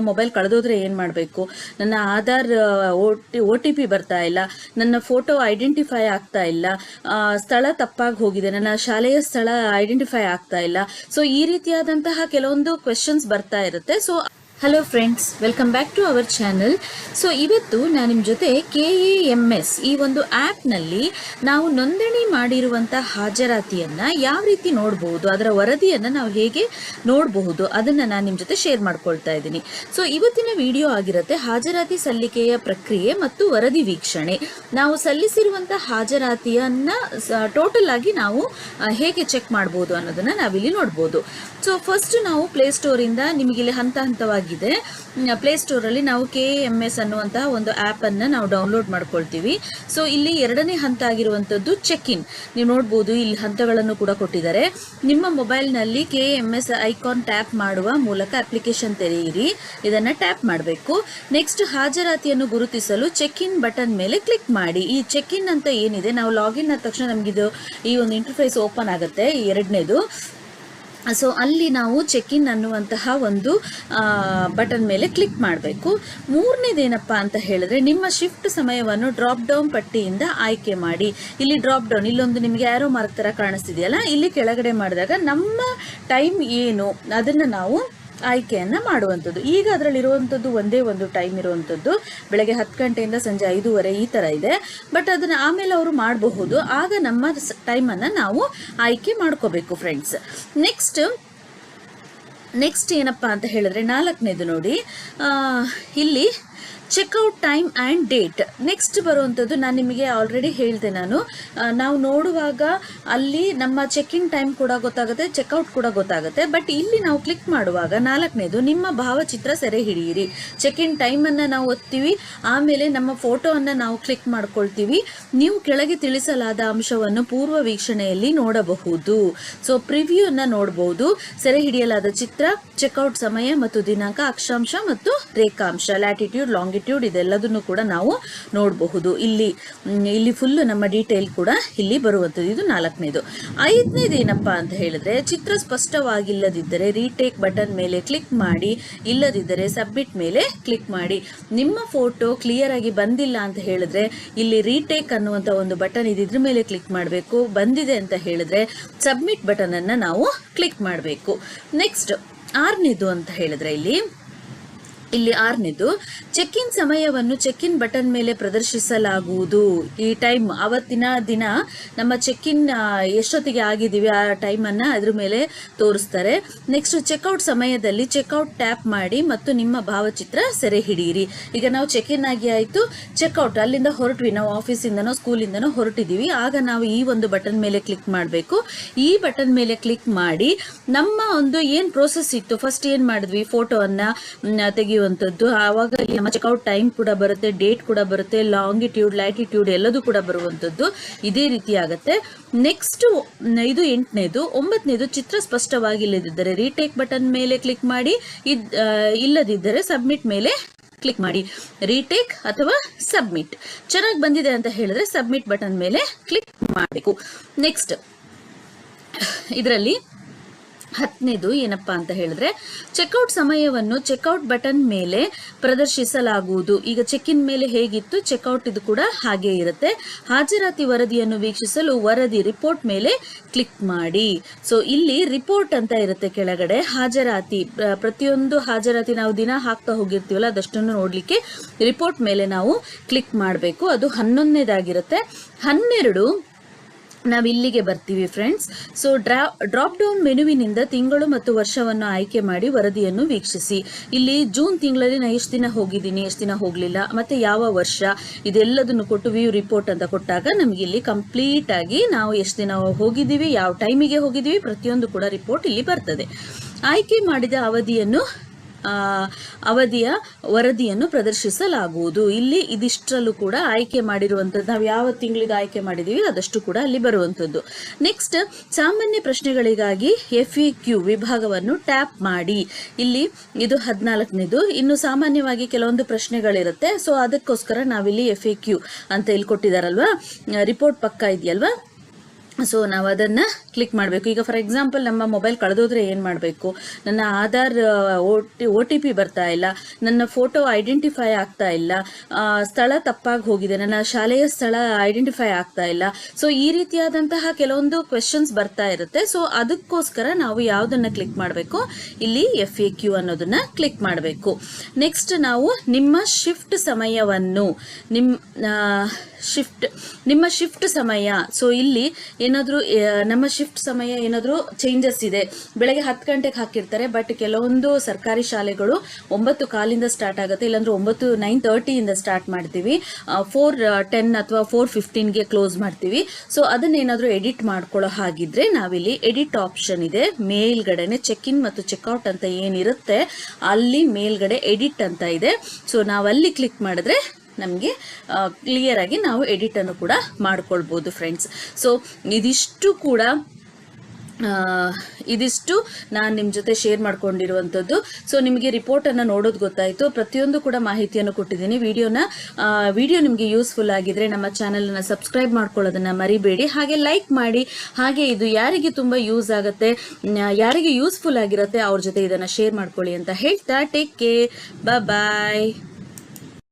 Mobile ಕಳೆದೋದ್ರೆ ಏನು ಮಾಡಬೇಕು, ನನ್ನ ಆಧಾರ್ OTP ಬರ್ತಾ ಇಲ್ಲ, ನನ್ನ ಫೋಟೋ ಐಡೆಂಟಿಫೈ ಆಗ್ತಾ ಇಲ್ಲ, ಸ್ಥಳ ತಪ್ಪಾಗಿ ಹೋಗಿದೆ, ನನ್ನ ಶಾಲೆಯ ಸ್ಥಳ ಐಡೆಂಟಿಫೈ ಆಗ್ತಾ ಇಲ್ಲ. ಸೊ ಈ ರೀತಿಯಾದಂತಹ ಕೆಲವೊಂದು ಕ್ವೆಶನ್ಸ್ ಬರ್ತಾ ಇರುತ್ತೆ. So hello friends, welcome back to our channel. So ಇವತ್ತು ನಾನು ನಿಮ್ಮ ಜೊತೆ KAMS ಈ ಒಂದು ಆ್ಯಪ್ನಲ್ಲಿ ನಾವು ನೋಂದಣಿ ಮಾಡಿರುವಂಥ ಹಾಜರಾತಿಯನ್ನು ಯಾವ ರೀತಿ ನೋಡಬಹುದು, ಅದರ ವರದಿಯನ್ನು ನಾವು ಹೇಗೆ ನೋಡಬಹುದು ಅದನ್ನು ನಾನು ನಿಮ್ಮ ಜೊತೆ ಶೇರ್ ಮಾಡ್ಕೊಳ್ತಾ ಇದ್ದೀನಿ. ಸೊ ಇವತ್ತಿನ ವಿಡಿಯೋ ಆಗಿರುತ್ತೆ ಹಾಜರಾತಿ ಸಲ್ಲಿಕೆಯ ಪ್ರಕ್ರಿಯೆ ಮತ್ತು ವರದಿ ವೀಕ್ಷಣೆ. ನಾವು ಸಲ್ಲಿಸಿರುವಂಥ ಹಾಜರಾತಿಯನ್ನು ಟೋಟಲ್ ಆಗಿ ನಾವು ಹೇಗೆ ಚೆಕ್ ಮಾಡ್ಬೋದು ಅನ್ನೋದನ್ನು ನಾವಿಲ್ಲಿ ನೋಡ್ಬೋದು. ಸೊ ಫಸ್ಟ್ ನಾವು ಪ್ಲೇಸ್ಟೋರಿಂದ ನಿಮಗಿಲ್ಲಿ ಹಂತ ಹಂತವಾಗಿ ಪ್ಲೇಸ್ಟೋರಲ್ಲಿ ನಾವು KAMS ಅನ್ನುವಂತಹ ಒಂದು ಆ್ಯಪ್ ಅನ್ನು ನಾವು ಡೌನ್ಲೋಡ್ ಮಾಡ್ಕೊಳ್ತೀವಿ. ಸೊ ಇಲ್ಲಿ ಎರಡನೇ ಹಂತ ಆಗಿರುವಂಥದ್ದು ಚೆಕ್ ಇನ್. ನೀವು ನೋಡ್ಬೋದು ಇಲ್ಲಿ ಹಂತಗಳನ್ನು ಕೂಡ ಕೊಟ್ಟಿದ್ದಾರೆ. ನಿಮ್ಮ ಮೊಬೈಲ್ನಲ್ಲಿ KAMS ಐಕಾನ್ ಟ್ಯಾಪ್ ಮಾಡುವ ಮೂಲಕ ಅಪ್ಲಿಕೇಶನ್ ತೆರೆಯಿರಿ. ಇದನ್ನು ಟ್ಯಾಪ್ ಮಾಡಬೇಕು. ನೆಕ್ಸ್ಟ್ ಹಾಜರಾತಿಯನ್ನು ಗುರುತಿಸಲು ಚೆಕ್ ಇನ್ ಬಟನ್ ಮೇಲೆ ಕ್ಲಿಕ್ ಮಾಡಿ. ಈ ಚೆಕ್ ಇನ್ ಅಂತ ಏನಿದೆ, ನಾವು ಲಾಗಿನ್ ಆದ ತಕ್ಷಣ ನಮಗಿದು ಈ ಒಂದು ಇಂಟರ್ಫೇಸ್ ಓಪನ್ ಆಗುತ್ತೆ. ಈ ಎರಡನೇದು. ಸೊ ಅಲ್ಲಿ ನಾವು ಚೆಕ್ ಇನ್ ಅನ್ನುವಂತಹ ಒಂದು ಬಟನ್ ಮೇಲೆ ಕ್ಲಿಕ್ ಮಾಡಬೇಕು. ಮೂರನೇದೇನಪ್ಪ ಅಂತ ಹೇಳಿದ್ರೆ, ನಿಮ್ಮ ಶಿಫ್ಟ್ ಸಮಯವನ್ನು ಡ್ರಾಪ್ ಡೌನ್ ಪಟ್ಟಿಯಿಂದ ಆಯ್ಕೆ ಮಾಡಿ. ಇಲ್ಲಿ ಡ್ರಾಪ್ ಡೌನ್ ಇಲ್ಲೊಂದು ನಿಮಗೆ ಆರೋ ಮಾರ್ಕ್ ಥರ ಕಾಣಿಸ್ತಿದೆಯಲ್ಲ, ಇಲ್ಲಿ ಕೆಳಗಡೆ ಮಾಡಿದಾಗ ನಮ್ಮ ಟೈಮ್ ಏನು ಅದನ್ನು ನಾವು ಆಯ್ಕೆಯನ್ನು ಮಾಡುವಂಥದ್ದು. ಈಗ ಅದರಲ್ಲಿರುವಂಥದ್ದು ಒಂದೇ ಒಂದು ಟೈಮ್ ಇರುವಂಥದ್ದು, ಬೆಳಗ್ಗೆ 10 ಗಂಟೆಯಿಂದ ಸಂಜೆ 5:30 ಈ ಥರ ಇದೆ. ಬಟ್ ಅದನ್ನು ಆಮೇಲೆ ಅವರು ಮಾಡಬಹುದು. ಆಗ ನಮ್ಮ ಟೈಮನ್ನು ನಾವು ಆಯ್ಕೆ ಮಾಡ್ಕೋಬೇಕು ಫ್ರೆಂಡ್ಸ್. ನೆಕ್ಸ್ಟ್ ಏನಪ್ಪ ಅಂತ ಹೇಳಿದ್ರೆ, 4ನೇದು ನೋಡಿ, ಇಲ್ಲಿ checkout time and date. Next ಬರುವಂಥದ್ದು ನಾನು ನಿಮಗೆ ಆಲ್ರೆಡಿ ಹೇಳಿದೆ. ನಾವು ನೋಡುವಾಗ ಅಲ್ಲಿ ನಮ್ಮ ಚೆಕ್ ಇನ್ ಟೈಮ್ ಕೂಡ ಗೊತ್ತಾಗುತ್ತೆ, ಚೆಕ್ಔಟ್ ಕೂಡ ಗೊತ್ತಾಗುತ್ತೆ. ಬಟ್ ಇಲ್ಲಿ ನಾವು ಕ್ಲಿಕ್ ಮಾಡುವಾಗ 4ನೇದು ನಿಮ್ಮ ಭಾವಚಿತ್ರ ಸೆರೆ ಹಿಡಿಯಿರಿ. ಚೆಕ್ ಇನ್ ಟೈಮನ್ನು ನಾವು ಒತ್ತೀವಿ, ಆಮೇಲೆ ನಮ್ಮ ಫೋಟೋವನ್ನು ನಾವು ಕ್ಲಿಕ್ ಮಾಡ್ಕೊಳ್ತೀವಿ. ನೀವು ಕೆಳಗೆ ತಿಳಿಸಲಾದ ಅಂಶವನ್ನು ಪೂರ್ವ ವೀಕ್ಷಣೆಯಲ್ಲಿ ನೋಡಬಹುದು. ಸೊ ಪ್ರಿವ್ಯೂನ ನೋಡಬಹುದು. ಸೆರೆ ಹಿಡಿಯಲಾದ ಚಿತ್ರ, ಚೆಕ್ಔಟ್ ಸಮಯ ಮತ್ತು ದಿನಾಂಕ, ಅಕ್ಷಾಂಶ ಮತ್ತು ರೇಖಾಂಶ, ಲ್ಯಾಟಿಟ್ಯೂಡ್, ಲಾಂಗಿಟ್ಯೂಡ್ ಇದೆಲ್ಲದನ್ನು ಕೂಡ ನಾವು ನೋಡಬಹುದು. ಇಲ್ಲಿ ಫುಲ್ ನಮ್ಮ ಡೀಟೇಲ್ ಕೂಡ ಇಲ್ಲಿ ಬರುವಂಥದ್ದು. ಇದು 4ನೇದು. 5ನೇದು ಏನಪ್ಪಾ ಅಂತ ಹೇಳಿದ್ರೆ, ಚಿತ್ರ ಸ್ಪಷ್ಟವಾಗಿಲ್ಲದಿದ್ದರೆ ರೀಟೇಕ್ ಬಟನ್ ಮೇಲೆ ಕ್ಲಿಕ್ ಮಾಡಿ, ಇಲ್ಲದಿದ್ದರೆ ಸಬ್ಮಿಟ್ ಮೇಲೆ ಕ್ಲಿಕ್ ಮಾಡಿ. ನಿಮ್ಮ ಫೋಟೋ ಕ್ಲಿಯರ್ ಆಗಿ ಬಂದಿಲ್ಲ ಅಂತ ಹೇಳಿದ್ರೆ ಇಲ್ಲಿ ರೀಟೇಕ್ ಅನ್ನುವಂಥ ಒಂದು ಬಟನ್ ಇದೆ, ಇದ್ರ ಮೇಲೆ ಕ್ಲಿಕ್ ಮಾಡಬೇಕು. ಬಂದಿದೆ ಅಂತ ಹೇಳಿದ್ರೆ ಸಬ್ಮಿಟ್ ಬಟನ್ ಅನ್ನು ನಾವು ಕ್ಲಿಕ್ ಮಾಡಬೇಕು. ನೆಕ್ಸ್ಟ್ 6ನೇದು ಅಂತ ಹೇಳಿದ್ರೆ, ಇಲ್ಲಿ 6ನೇದು ಚೆಕ್ ಇನ್ ಸಮಯವನ್ನು ಚೆಕ್ ಇನ್ ಬಟನ್ ಮೇಲೆ ಪ್ರದರ್ಶಿಸಲಾಗುವುದು. ಈ ಟೈಮ್ ಅವತ್ತಿನ ದಿನ ನಮ್ಮ ಚೆಕ್ ಇನ್ ಎಷ್ಟೊತ್ತಿಗೆ ಆಗಿದ್ದೀವಿ ಆ ಟೈಮನ್ನು ಅದ್ರ ಮೇಲೆ ತೋರಿಸ್ತಾರೆ. ನೆಕ್ಸ್ಟ್ ಚೆಕ್ಔಟ್ ಸಮಯದಲ್ಲಿ ಚೆಕ್ಔಟ್ ಟ್ಯಾಪ್ ಮಾಡಿ ಮತ್ತು ನಿಮ್ಮ ಭಾವಚಿತ್ರ ಸೆರೆ ಹಿಡಿಯಿರಿ. ಈಗ ನಾವು ಚೆಕ್ ಇನ್ ಆಗಿ ಆಯಿತು, ಚೆಕ್ಔಟ್ ಅಲ್ಲಿಂದ ಹೊರಟ್ವಿ, ನಾವು ಆಫೀಸಿಂದನೋ ಸ್ಕೂಲಿಂದನೋ ಹೊರಟಿದ್ದೀವಿ. ಆಗ ನಾವು ಈ ಒಂದು ಬಟನ್ ಮೇಲೆ ಕ್ಲಿಕ್ ಮಾಡಬೇಕು. ಈ ಬಟನ್ ಮೇಲೆ ಕ್ಲಿಕ್ ಮಾಡಿ ನಮ್ಮ ಒಂದು ಏನು ಪ್ರೋಸೆಸ್ ಇತ್ತು, ಫಸ್ಟ್ ಏನು ಮಾಡಿದ್ವಿ, ಫೋಟೋವನ್ನು ತೆಗೆಯುವಂಥದ್ದು. ಆವಾಗ ನಮ್ಮ ಚೆಕ್ಔಟ್ ಟೈಮ್ ಕೂಡ ಬರುತ್ತೆ, ಡೇಟ್ ಕೂಡ ಬರುತ್ತೆ, ಲಾಂಗಿಟ್ಯೂಡ್, ಲ್ಯಾಟಿಟ್ಯೂಡ್ ಎಲ್ಲದೂ ಕೂಡ ಬರುವಂಥದ್ದು ಇದೇ ರೀತಿ ಆಗುತ್ತೆ. ನೆಕ್ಸ್ಟ್ ಇದು 8ನೇದು. 9ನೇದು ಚಿತ್ರ ಸ್ಪಷ್ಟವಾಗಿಲ್ಲದಿದ್ದರೆ ರೀಟೇಕ್ ಬಟನ್ ಮೇಲೆ ಕ್ಲಿಕ್ ಮಾಡಿ, ಇಲ್ಲದಿದ್ದರೆ ಸಬ್ಮಿಟ್ ಮೇಲೆ ಕ್ಲಿಕ್ ಮಾಡಿ. ರೀಟೇಕ್ ಅಥವಾ ಸಬ್ಮಿಟ್. ಚೆನ್ನಾಗಿ ಬಂದಿದೆ ಅಂತ ಹೇಳಿದ್ರೆ ಸಬ್ಮಿಟ್ ಬಟನ್ ಮೇಲೆ ಕ್ಲಿಕ್ ಮಾಡಬೇಕು. ನೆಕ್ಸ್ಟ್ ಇದರಲ್ಲಿ 10ನೇದು ಏನಪ್ಪಾ ಅಂತ ಹೇಳಿದ್ರೆ, ಚೆಕ್ಔಟ್ ಸಮಯವನ್ನು ಚೆಕ್ಔಟ್ ಬಟನ್ ಮೇಲೆ ಪ್ರದರ್ಶಿಸಲಾಗುವುದು. ಈಗ ಚೆಕ್ ಇನ್ ಮೇಲೆ ಹೇಗಿತ್ತು, ಚೆಕ್ಔಟ್ ಇದು ಕೂಡ ಹಾಗೆ ಇರುತ್ತೆ. ಹಾಜರಾತಿ ವರದಿಯನ್ನು ವೀಕ್ಷಿಸಲು ವರದಿ ರಿಪೋರ್ಟ್ ಮೇಲೆ ಕ್ಲಿಕ್ ಮಾಡಿ. ಸೊ ಇಲ್ಲಿ ರಿಪೋರ್ಟ್ ಅಂತ ಇರುತ್ತೆ ಕೆಳಗಡೆ. ಹಾಜರಾತಿ, ಪ್ರತಿಯೊಂದು ಹಾಜರಾತಿ ನಾವು ದಿನ ಹಾಕ್ತಾ ಹೋಗಿರ್ತೀವಲ್ಲ ಅದಷ್ಟನ್ನು ನೋಡ್ಲಿಕ್ಕೆ ರಿಪೋರ್ಟ್ ಮೇಲೆ ನಾವು ಕ್ಲಿಕ್ ಮಾಡಬೇಕು. ಅದು 11ನೇದಾಗಿರುತ್ತೆ. 12 ನಾವು ಇಲ್ಲಿಗೆ ಬರ್ತೀವಿ ಫ್ರೆಂಡ್ಸ್. ಸೊ ಡ್ರಾಪ್ ಡೌನ್ ಮೆನುವಿನಿಂದ ತಿಂಗಳು ಮತ್ತು ವರ್ಷವನ್ನು ಆಯ್ಕೆ ಮಾಡಿ ವರದಿಯನ್ನು ವೀಕ್ಷಿಸಿ. ಇಲ್ಲಿ ಜೂನ್ ತಿಂಗಳಲ್ಲಿ ನಾನು ಎಷ್ಟು ದಿನ ಹೋಗಿದ್ದೀನಿ, ಎಷ್ಟು ದಿನ ಹೋಗಲಿಲ್ಲ, ಮತ್ತು ಯಾವ ವರ್ಷ, ಇದೆಲ್ಲದನ್ನು ಕೊಟ್ಟು ವ್ಯೂ ರಿಪೋರ್ಟ್ ಅಂತ ಕೊಟ್ಟಾಗ ನಮಗೆ ಇಲ್ಲಿ ಕಂಪ್ಲೀಟ್ ಆಗಿ ನಾವು ಎಷ್ಟು ದಿನ ಹೋಗಿದ್ದೀವಿ, ಯಾವ ಟೈಮಿಗೆ ಹೋಗಿದ್ದೀವಿ, ಪ್ರತಿಯೊಂದು ಕೂಡ ರಿಪೋರ್ಟ್ ಇಲ್ಲಿ ಬರ್ತದೆ. ಆಯ್ಕೆ ಮಾಡಿದ ಅವಧಿಯ ವರದಿಯನ್ನು ಪ್ರದರ್ಶಿಸಲಾಗುವುದು. ಇಲ್ಲಿ ಇದಿಷ್ಟರಲ್ಲೂ ಕೂಡ ಆಯ್ಕೆ ಮಾಡಿರುವಂಥದ್ದು, ನಾವು ಯಾವ ತಿಂಗಳಿಗೆ ಆಯ್ಕೆ ಮಾಡಿದ್ದೀವಿ ಅದಷ್ಟು ಕೂಡ ಅಲ್ಲಿ ಬರುವಂಥದ್ದು. ನೆಕ್ಸ್ಟ್ ಸಾಮಾನ್ಯ ಪ್ರಶ್ನೆಗಳಿಗಾಗಿ FAQ ವಿಭಾಗವನ್ನು ಟ್ಯಾಪ್ ಮಾಡಿ. ಇಲ್ಲಿ ಇದು 14ನೇದು. ಇನ್ನು ಸಾಮಾನ್ಯವಾಗಿ ಕೆಲವೊಂದು ಪ್ರಶ್ನೆಗಳಿರುತ್ತೆ. ಸೊ ಅದಕ್ಕೋಸ್ಕರ ನಾವಿಲ್ಲಿ FAQ ಅಂತ ಇಲ್ಲಿ ಕೊಟ್ಟಿದ್ದಾರಲ್ವಾ, ರಿಪೋರ್ಟ್ ಪಕ್ಕ ಇದೆಯಲ್ವಾ, ಸೊ ನಾವು ಅದನ್ನು ಕ್ಲಿಕ್ ಮಾಡಬೇಕು. ಈಗ ಫಾರ್ ಎಕ್ಸಾಂಪಲ್ ನಮ್ಮ ಮೊಬೈಲ್ ಕಳೆದೋದ್ರೆ ಏನು ಮಾಡಬೇಕು, ನನ್ನ ಆಧಾರ್ ಒ ಟಿ ಪಿ ಬರ್ತಾ ಇಲ್ಲ, ನನ್ನ ಫೋಟೋ ಐಡೆಂಟಿಫೈ ಆಗ್ತಾ ಇಲ್ಲ, ಸ್ಥಳ ತಪ್ಪಾಗಿ ಹೋಗಿದೆ, ನನ್ನ ಶಾಲೆಯ ಸ್ಥಳ ಐಡೆಂಟಿಫೈ ಆಗ್ತಾ ಇಲ್ಲ. ಸೊ ಈ ರೀತಿಯಾದಂತಹ ಕೆಲವೊಂದು ಕ್ವೆಶನ್ಸ್ ಬರ್ತಾ ಇರುತ್ತೆ. ಸೊ ಅದಕ್ಕೋಸ್ಕರ ನಾವು ಯಾವುದನ್ನು ಕ್ಲಿಕ್ ಮಾಡಬೇಕು, ಇಲ್ಲಿ FAQ ಅನ್ನೋದನ್ನ ಕ್ಲಿಕ್ ಮಾಡಬೇಕು. ನೆಕ್ಸ್ಟ್ ನಾವು ನಿಮ್ಮ ಶಿಫ್ಟ್ ಸಮಯವನ್ನು ನಿಮ್ಮ ಶಿಫ್ಟ್ ಸಮಯ. ಸೊ ಇಲ್ಲಿ ಏನಾದರೂ ನಮ್ಮ ಶಿಫ್ಟ್ ಸಮಯ ಏನಾದರೂ ಚೇಂಜಸ್ ಇದೆ, ಬೆಳಗ್ಗೆ 10 ಗಂಟೆಗೆ ಹಾಕಿರ್ತಾರೆ, ಬಟ್ ಕೆಲವೊಂದು ಸರ್ಕಾರಿ ಶಾಲೆಗಳು 9:15 ಸ್ಟಾರ್ಟ್ ಆಗುತ್ತೆ, ಇಲ್ಲಾಂದ್ರೆ 9:30 ಸ್ಟಾರ್ಟ್ ಮಾಡ್ತೀವಿ, 4:10 ಅಥವಾ 4:15ಗೆ ಕ್ಲೋಸ್ ಮಾಡ್ತೀವಿ. ಸೊ ಅದನ್ನೇನಾದರೂ ಎಡಿಟ್ ಮಾಡ್ಕೊಳ್ಳೋ ಹಾಗಿದ್ರೆ ನಾವಿಲ್ಲಿ ಎಡಿಟ್ ಆಪ್ಷನ್ ಇದೆ ಮೇಲ್ಗಡೆನೆ, ಚೆಕ್ ಇನ್ ಮತ್ತು ಚೆಕ್ಔಟ್ ಅಂತ ಏನಿರುತ್ತೆ ಅಲ್ಲಿ ಮೇಲ್ಗಡೆ ಎಡಿಟ್ ಅಂತ ಇದೆ. ಸೊ ನಾವಲ್ಲಿ ಕ್ಲಿಕ್ ಮಾಡಿದ್ರೆ ನಮಗೆ ಕ್ಲಿಯರ್ ಆಗಿ ನಾವು ಎಡಿಟ್ ಅನ್ನು ಕೂಡ ಮಾಡ್ಕೊಳ್ಬೋದು ಫ್ರೆಂಡ್ಸ್. ಸೊ ಇದಿಷ್ಟು ನಾನು ನಿಮ್ಮ ಜೊತೆ ಶೇರ್ ಮಾಡ್ಕೊಂಡಿರುವಂಥದ್ದು. ಸೊ ನಿಮಗೆ ರಿಪೋರ್ಟನ್ನು ನೋಡೋದು ಗೊತ್ತಾಯಿತು, ಪ್ರತಿಯೊಂದು ಕೂಡ ಮಾಹಿತಿಯನ್ನು ಕೊಟ್ಟಿದ್ದೀನಿ. ವಿಡಿಯೋ ನಿಮಗೆ ಯೂಸ್ಫುಲ್ ಆಗಿದ್ರೆ ನಮ್ಮ ಚಾನಲನ್ನು ಸಬ್ಸ್ಕ್ರೈಬ್ ಮಾಡ್ಕೊಳ್ಳೋದನ್ನು ಮರಿಬೇಡಿ, ಹಾಗೆ ಲೈಕ್ ಮಾಡಿ. ಹಾಗೆ ಇದು ಯಾರಿಗೆ ತುಂಬ ಯೂಸ್ ಆಗುತ್ತೆ, ಯಾರಿಗೆ ಯೂಸ್ಫುಲ್ ಆಗಿರುತ್ತೆ ಅವ್ರ ಜೊತೆ ಇದನ್ನು ಶೇರ್ ಮಾಡ್ಕೊಳ್ಳಿ ಅಂತ ಹೇಳ್ತಾ ಟೇಕ್ ಕೇರ್, ಬಾಯ್.